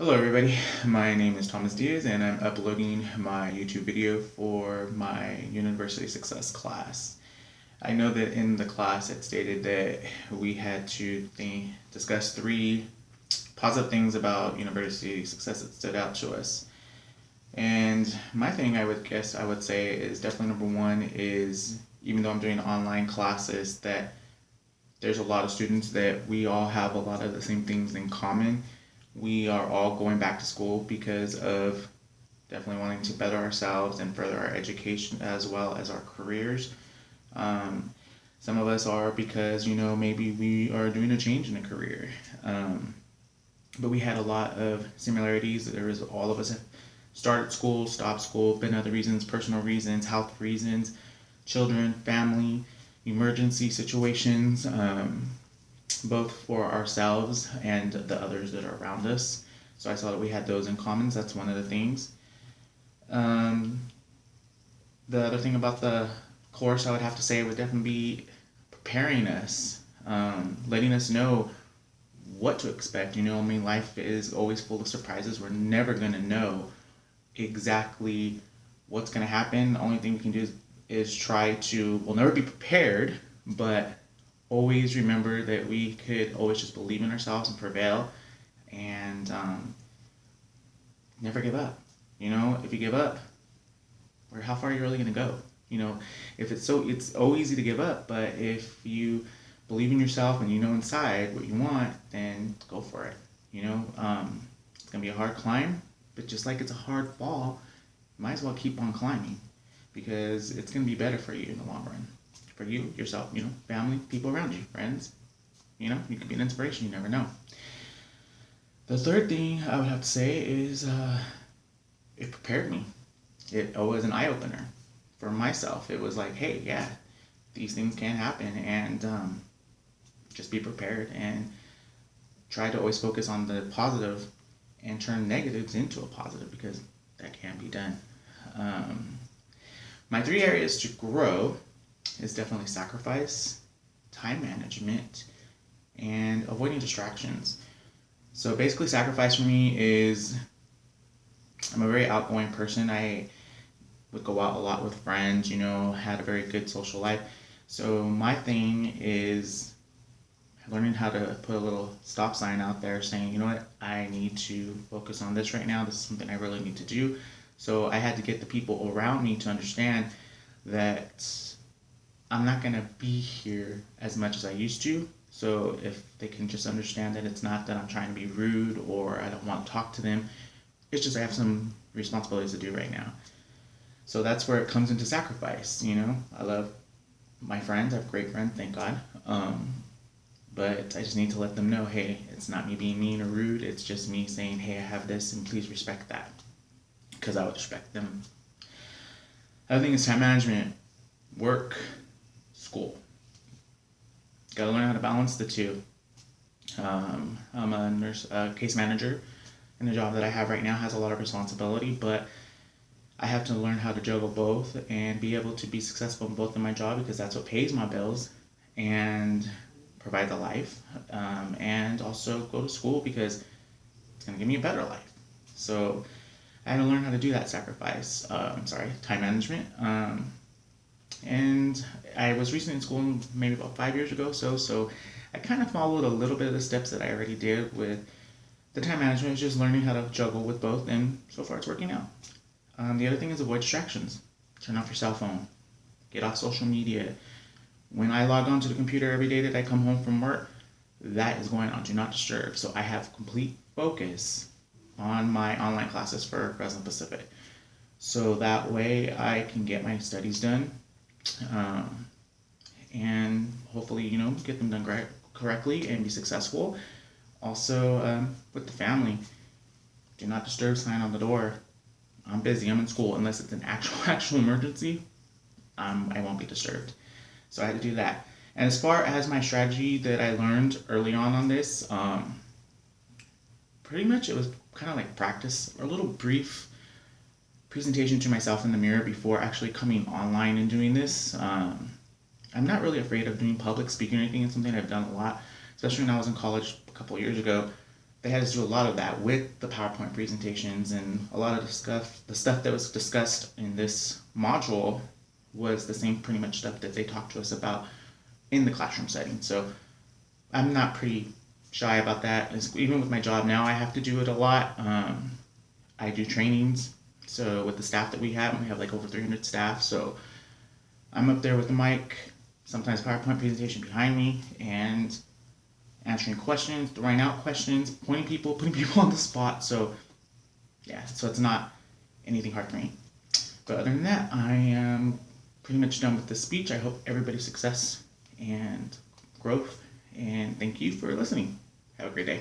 Hello everybody, my name is Thomas Diaz and I'm uploading my YouTube video for my University Success class. I know that in the class it stated that we had to discuss three positive things about university success that stood out to us. And my thing I would say is definitely number one is, even though I'm doing online classes, that there's a lot of students that we all have a lot of the same things in common. We are all going back to school because of definitely wanting to better ourselves and further our education as well as our careers. Um, some of us are because, maybe we are doing a change in a career. But we had a lot of similarities. There was all of us have started school, stopped school, been other reasons, personal reasons, health reasons, children, family, emergency situations, both for ourselves and the others that are around us. So I saw that we had those in common. That's one of the things. Um, the other thing about the course I would have to say would definitely be preparing us, letting us know what to expect. Life is always full of surprises. We're never going to know exactly what's going to happen. The only thing we can do is we'll never be prepared, but always remember that we could always just believe in ourselves and prevail, and never give up. If you give up, how far are you really going to go? If it's so easy to give up, but if you believe in yourself and you know inside what you want, then go for it. It's going to be a hard climb, but just like it's a hard fall, you might as well keep on climbing, because it's going to be better for you in the long run. For you, yourself, family, people around you, friends. You could be an inspiration, you never know. The third thing I would have to say is it prepared me. It was an eye-opener for myself. It was like, hey, yeah, these things can happen, and just be prepared and try to always focus on the positive and turn negatives into a positive, because that can be done. My three areas to grow is definitely sacrifice, time management, and avoiding distractions. So basically, sacrifice for me is, I'm a very outgoing person. I would go out a lot with friends, had a very good social life. So my thing is learning how to put a little stop sign out there saying, you know what, I need to focus on this right now. This is something I really need to do. So I had to get the people around me to understand that I'm not going to be here as much as I used to. So if they can just understand that it's not that I'm trying to be rude or I don't want to talk to them, it's just I have some responsibilities to do right now. So that's where it comes into sacrifice. I love my friends. I have great friends, thank God. But I just need to let them know, hey, it's not me being mean or rude. It's just me saying, hey, I have this and please respect that, because I would respect them. Other thing is time management, work, school. Gotta learn how to balance the two. I'm a nurse, case manager, and the job that I have right now has a lot of responsibility, but I have to learn how to juggle both and be able to be successful in both of my job, because that's what pays my bills and provide the life, and also go to school because it's going to give me a better life. So I had to learn how to do that sacrifice. Time management. And I was recently in school maybe about 5 years ago, so I kind of followed a little bit of the steps that I already did with the time management. Is just learning how to juggle with both, and so far it's working out. The other thing is avoid distractions. Turn off your cell phone. Get off social media. When I log on to the computer every day that I come home from work, that is going on Do Not Disturb. So I have complete focus on my online classes for Breslin Pacific. So that way I can get my studies done, and hopefully, get them done correctly and be successful. Also, with the family, Do Not Disturb sign on the door. I'm busy, I'm in school. Unless it's an actual emergency, I won't be disturbed. So I had to do that. And as far as my strategy that I learned early on this, pretty much it was kind of like practice, or a little brief presentation to myself in the mirror before actually coming online and doing this. I'm not really afraid of doing public speaking or anything. It's something I've done a lot, especially when I was in college a couple of years ago. they had us do a lot of that with the PowerPoint presentations, and a lot of the stuff that was discussed in this module was the same pretty much stuff that they talked to us about in the classroom setting. So I'm not pretty shy about that. Even with my job now, I have to do it a lot. I do trainings. So with the staff that we have like over 300 staff. So I'm up there with the mic, sometimes PowerPoint presentation behind me, and answering questions, throwing out questions, putting people on the spot. So yeah, so it's not anything hard for me. But other than that, I am pretty much done with this speech. I hope everybody's success and growth, and thank you for listening. Have a great day.